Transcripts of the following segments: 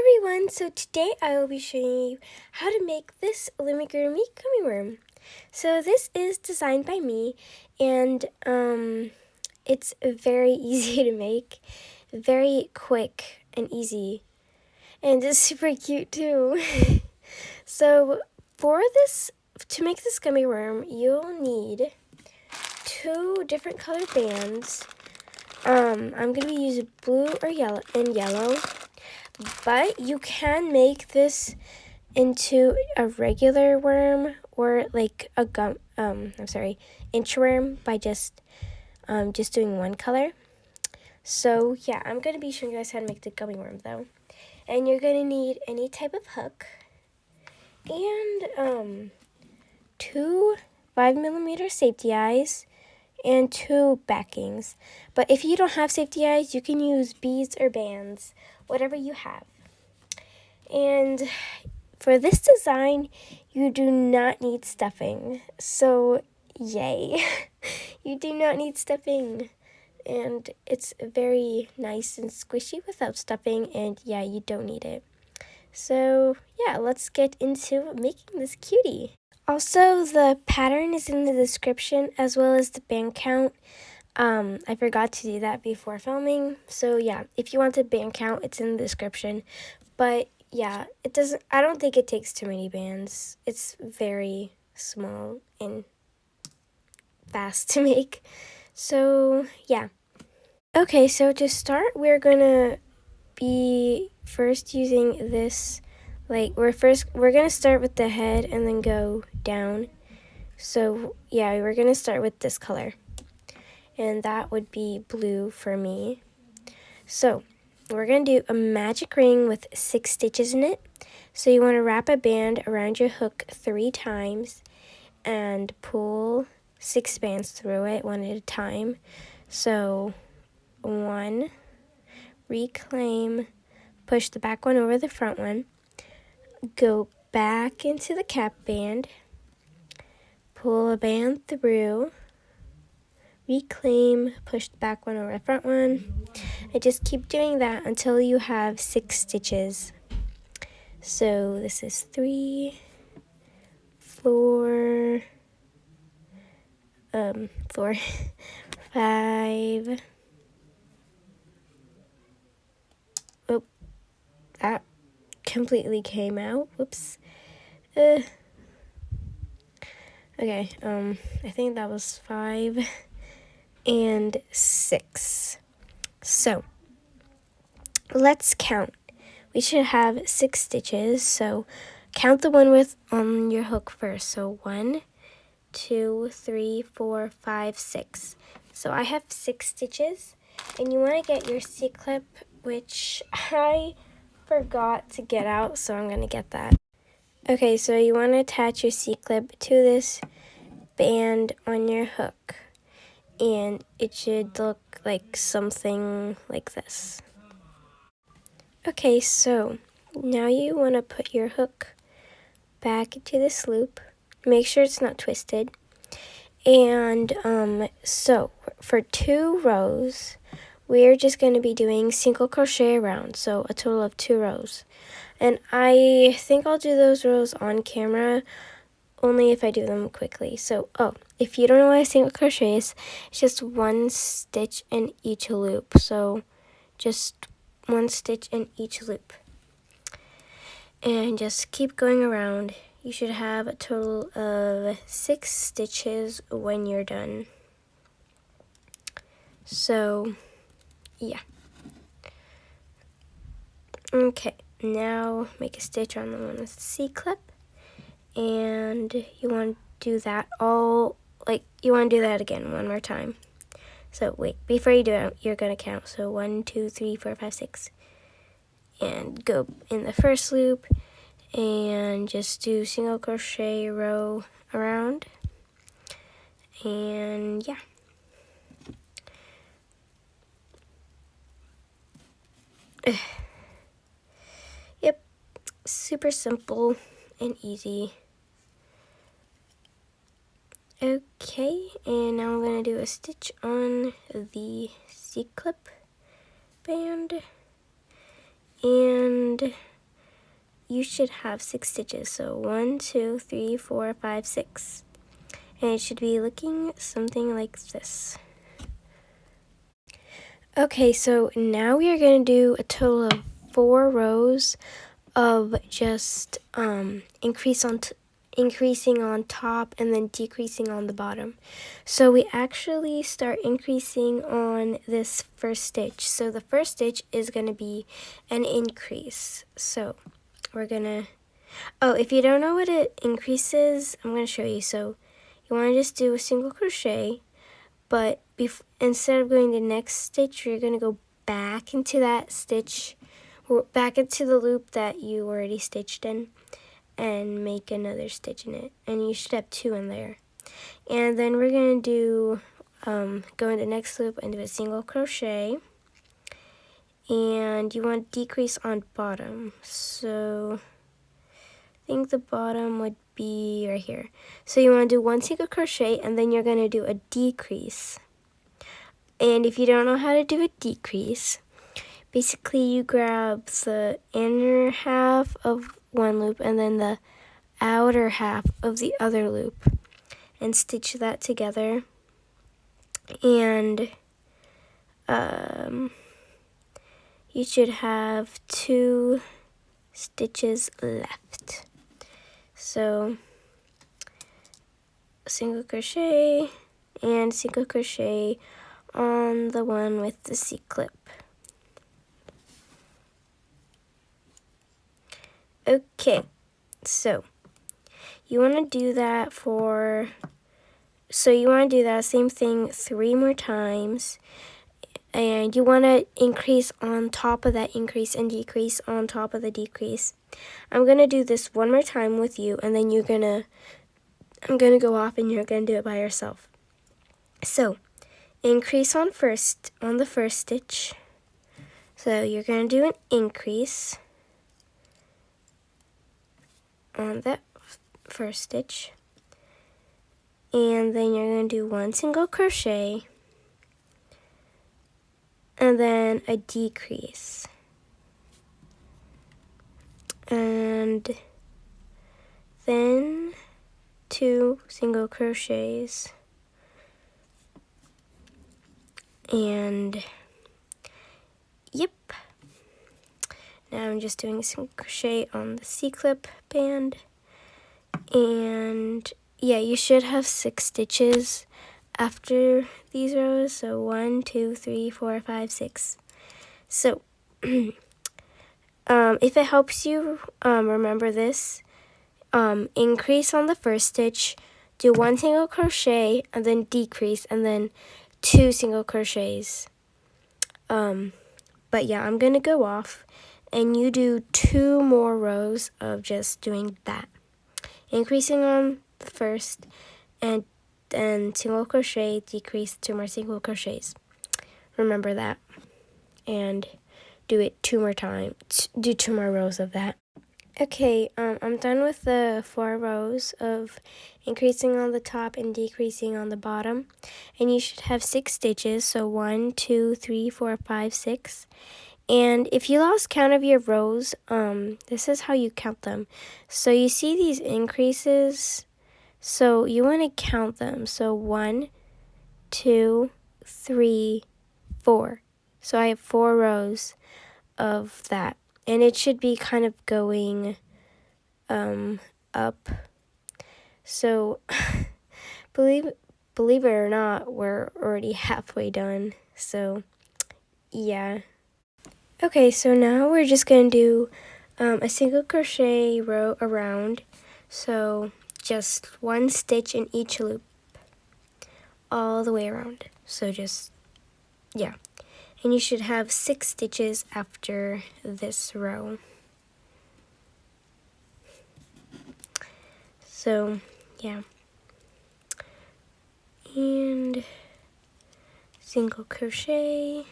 everyone, so today I will be showing you how to make this Loomigurumi gummy worm. So this is designed by me, and it's very easy to make, very quick and easy, and it's super cute too. So to make this gummy worm, you'll need 2 different colored bands. I'm going to be using blue or yellow but you can make this into a regular worm or like a inchworm by just doing one color. So yeah, I'm going to be showing you guys how to make the gummy worm though. And you're going to need any type of hook and 2 5mm safety eyes and 2 backings. But if you don't have safety eyes, you can use beads or bands, whatever you have. And for this design, you do not need stuffing. So, yay. You do not need stuffing. And it's very nice and squishy without stuffing, and yeah, you don't need it. So, yeah, let's get into making this cutie. Also, the pattern is in the description as well as the band count. I forgot to do that before filming. So yeah, if you want the band count, it's in the description. But yeah, I don't think it takes too many bands. It's very small and fast to make. So yeah. Okay, so to start, we're gonna be first using this. We're gonna start with the head and then go down. So yeah, we're gonna start with this color, and that would be blue for me. So we're gonna do a magic ring with 6 stitches in it. So you want to wrap a band around your hook 3 times and pull 6 bands through it one at a time. So 1, reclaim, push the back one over the front one, go back into the cap band, pull a band through, reclaim, push the back one over the front one, and just keep doing that until you have 6 stitches. So this is 3, 4, 5. Oh, that completely came out. Whoops. Okay, I think that was 5 and 6. So let's count. We should have 6 stitches, so count the one with on your hook first. So 1, 2, 3, 4, 5, 6. So I have 6 stitches, and you want to get your C-clip, which I forgot to get out, so I'm going to get that. Okay, so you want to attach your C-clip to this band on your hook, and it should look like something like this. Okay, so now you want to put your hook back into this loop. Make sure it's not twisted. And so for 2 rows, we're just going to be doing single crochet around, so a total of 2 rows. And I think I'll do those rows on camera, only if I do them quickly. So, if you don't know what a single crochet is, it's just 1 stitch in each loop. So just 1 stitch in each loop. And just keep going around. You should have a total of 6 stitches when you're done. So, yeah. Okay, now make a stitch on the one with the C-clip. And you want to do that you want to do that again one more time. So wait, before you do it, you're going to count. So 1, 2, 3, 4, 5, 6. And go in the first loop and just do single crochet row around. And yeah. Yep, super simple and easy. Okay, and now I'm going to do a stitch on the C-clip band, and you should have 6 stitches. So 1, 2, 3, 4, 5, 6. And it should be looking something like this. Okay, so now we are going to do a total of 4 rows of just increasing on top and then decreasing on the bottom. So we actually start increasing on this first stitch. So the first stitch is going to be an increase. So we're going to, oh, if you don't know what it increases, I'm going to show you. So you want to just do a single crochet, but instead of going to the next stitch, you're going to go back into that stitch, back into the loop that you already stitched in, and make another stitch in it. And you should have 2 in there. And then we're going to do, go in the next loop and do a single crochet. And you want to decrease on bottom. So I think the bottom would be right here. So you want to do 1 single crochet, and then you're going to do a decrease. And if you don't know how to do a decrease, basically you grab the inner half of one loop and then the outer half of the other loop and stitch that together. And you should have 2 stitches left. So single crochet and single crochet on the one with the C-clip. Okay, so you want to do that same thing 3 more times, and you want to increase on top of that increase and decrease on top of the decrease. I'm going to do this 1 more time with you, and then I'm going to go off and you're going to do it by yourself. So increase on the first stitch. So you're going to do an increase on that first stitch, and then you're going to do 1 single crochet and then a decrease, and then 2 single crochets, and yep. Now I'm just doing a single crochet on the C-clip band, and yeah, you should have 6 stitches after these rows. So 1, 2, 3, 4, 5, 6. So if it helps you remember this, increase on the first stitch, do 1 single crochet and then decrease, and then 2 single crochets. But yeah, I'm gonna go off and you do 2 more rows of just doing that, increasing on the first and then single crochet, decrease, 2 more single crochets. Remember that, and do it 2 more times. Do 2 more rows of that. Okay, I'm done with the 4 rows of increasing on the top and decreasing on the bottom, and you should have 6 stitches. So 1, 2, 3, 4, 5, 6. And if you lost count of your rows, this is how you count them. So you see these increases, so you want to count them. So 1, 2, 3, 4. So I have 4 rows of that, and it should be kind of going up. So believe it or not, we're already halfway done. So yeah. Okay, so now we're just going to do a single crochet row around. So just 1 stitch in each loop all the way around. So just, yeah. And you should have 6 stitches after this row. So, yeah. And single crochet.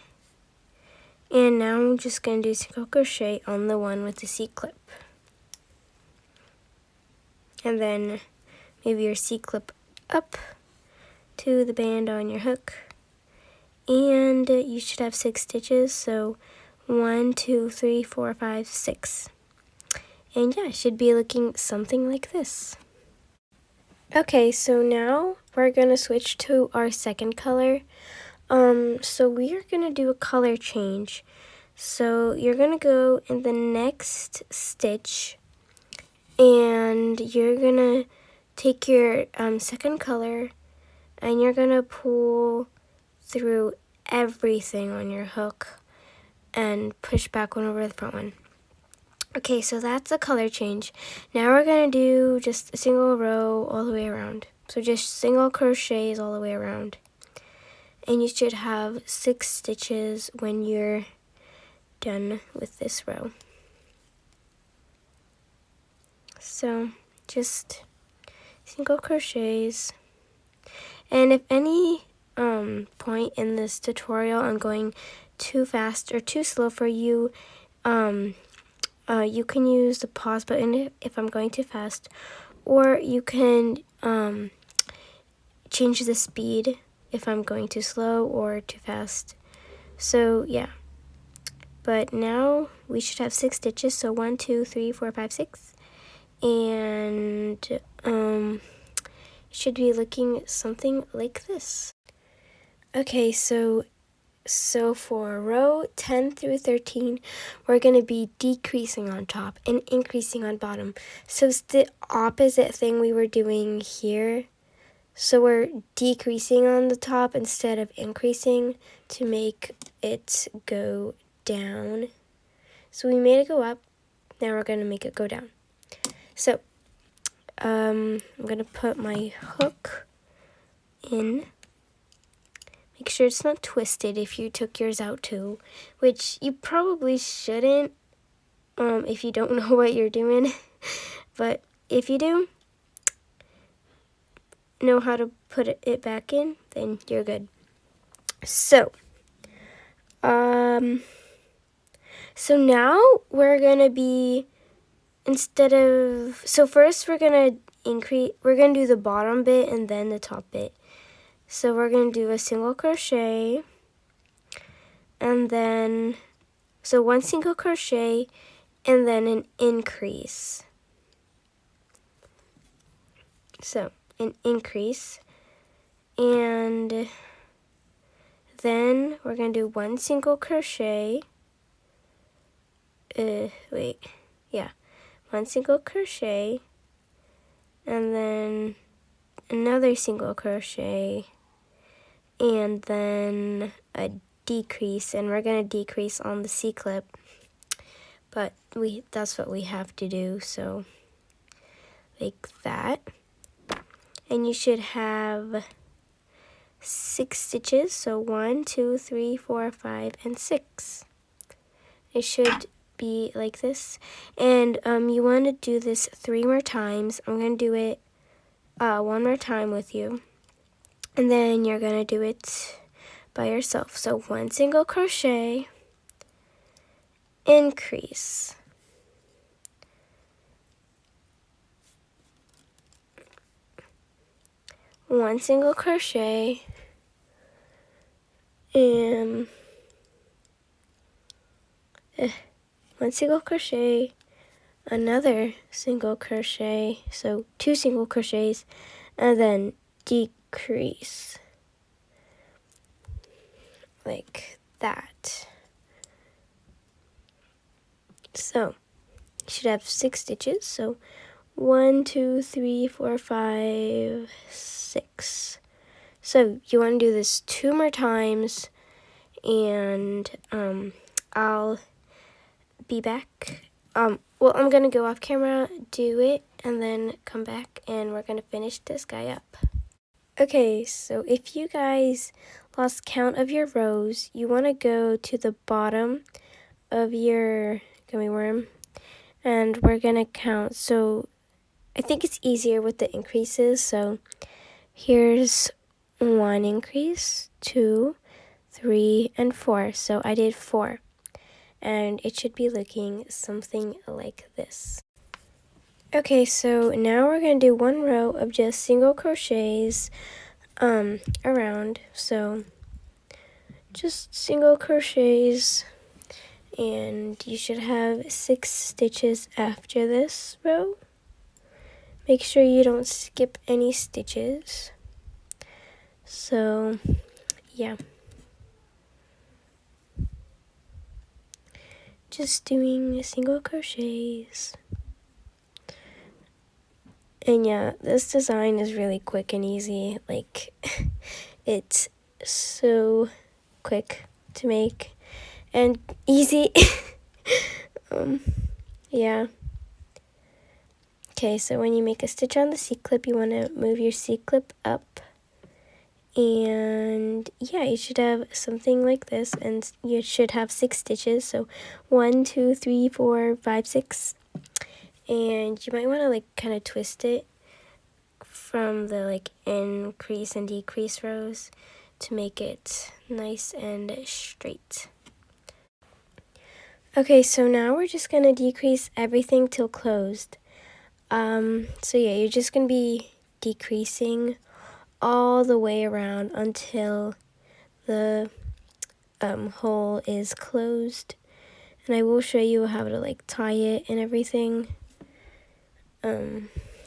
And now I'm just going to do single crochet on the one with the C-clip. And then maybe your C-clip up to the band on your hook. And you should have 6 stitches, so 1, 2, 3, 4, 5, 6. And yeah, it should be looking something like this. Okay, so now we're gonna switch to our second color. So we are gonna do a color change. So you're gonna go in the next stitch and you're gonna take your second color and you're gonna pull through everything on your hook and push back one over the front one. Okay, so that's a color change. Now we're gonna do just a single row all the way around. So just single crochets all the way around. And you should have 6 stitches when you're done with this row. So just single crochets. And if any point in this tutorial I'm going too fast or too slow for you, you can use the pause button if I'm going too fast, or you can change the speed if I'm going too slow or too fast. So yeah, but now we should have 6 stitches, so 1, 2, 3, 4, 5, 6, and it should be looking something like this. Okay, so for row 10 through 13, we're going to be decreasing on top and increasing on bottom. So it's the opposite thing we were doing here. So we're decreasing on the top instead of increasing to make it go down. So we made it go up, now we're going to make it go down. So I'm going to put my hook in. Make sure it's not twisted if you took yours out too, which you probably shouldn't if you don't know what you're doing. But if you do know how to put it back in, then you're good. So, so now we're gonna be, so first we're gonna do the bottom bit and then the top bit. So we're going to do a single crochet, and then, so 1 single crochet, and then an increase. So, an increase, and then we're going to do 1 single crochet, 1 single crochet, and then another single crochet, and then a decrease, and we're going to decrease on the C-clip, but that's what we have to do, so like that. And you should have 6 stitches, so 1, 2, 3, 4, 5, and 6. It should be like this, and you want to do this 3 more times. I'm going to do it 1 more time with you. And then you're going to do it by yourself. So 1 single crochet, increase, 1 single crochet, and 1 single crochet, another single crochet, so 2 single crochets, and then decrease like that. So you should have 6 stitches, so 1, 2, 3, 4, 5, 6. So you want to do this 2 more times, and I'll be back. Well, I'm gonna go off camera, do it, and then come back, and we're gonna finish this guy up. Okay, so if you guys lost count of your rows, you want to go to the bottom of your gummy worm, and we're gonna count. So I think it's easier with the increases, so here's 1 increase, 2, 3, and 4. So I did 4, and it should be looking something like this. Okay, so now we're going to do 1 row of just single crochets around. So just single crochets, And you should have 6 stitches after this row. Make sure you don't skip any stitches. So, yeah. Just doing single crochets. And yeah, this design is really quick and easy. Like, it's so quick to make and easy. Yeah. Okay, so when you make a stitch on the C-clip, you want to move your C-clip up. And yeah, you should have something like this, and you should have 6 stitches. So 1, 2, 3, 4, 5, 6. And you might want to like kind of twist it from the like increase and decrease rows to make it nice and straight. Okay, so now we're just gonna decrease everything till closed. So yeah, you're just gonna be decreasing all the way around until the hole is closed. And I will show you how to like tie it and everything.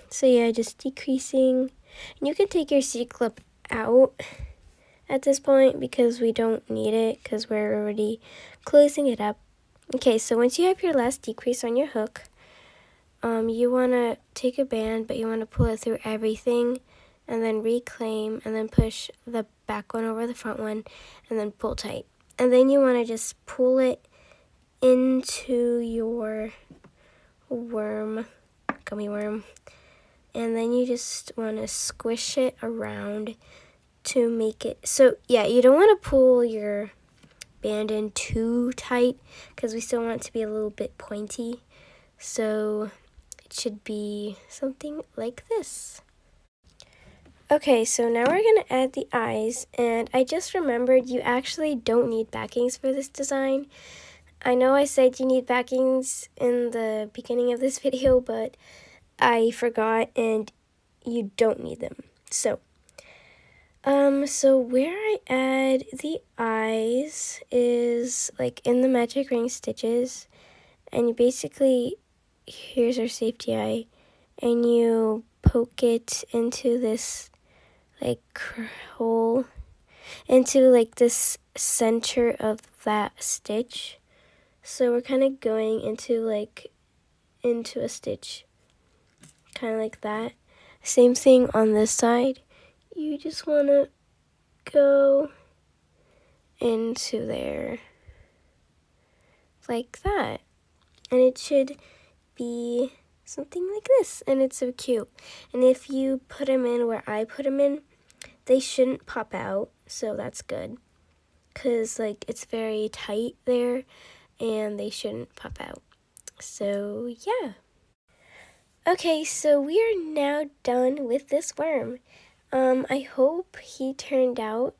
So yeah, just decreasing. And you can take your C-clip out at this point because we don't need it because we're already closing it up. Okay, so once you have your last decrease on your hook, you want to take a band, but you want to pull it through everything and then reclaim and then push the back one over the front one and then pull tight. And then you want to just pull it into your gummy worm. And then you just want to squish it around to make it. So yeah, you don't want to pull your band in too tight because we still want it to be a little bit pointy. So it should be something like this. Okay, so now we're going to add the eyes, and I just remembered you actually don't need backings for this design. I know I said you need backings in the beginning of this video, but I forgot and you don't need them. So where I add the eyes is like in the magic ring stitches, and you basically, here's our safety eye, and you poke it into this like hole, into like this center of that stitch. So we're kind of going into a stitch, kind of like that. Same thing on this side. You just want to go into there like that, and it should be something like this, and it's so cute. And if you put them in where I put them in, they shouldn't pop out, so that's good, because like it's very tight there and they shouldn't pop out. So yeah. Okay, so we are now done with this worm. I hope he turned out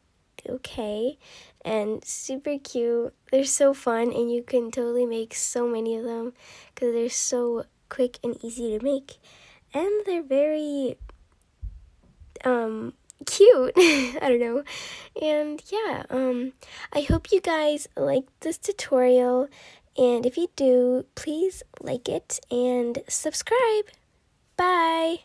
okay and super cute. They're so fun, and you can totally make so many of them because they're so quick and easy to make, and they're very cute. I don't know. And yeah, I hope you guys liked this tutorial, and if you do, please like it and subscribe. Bye.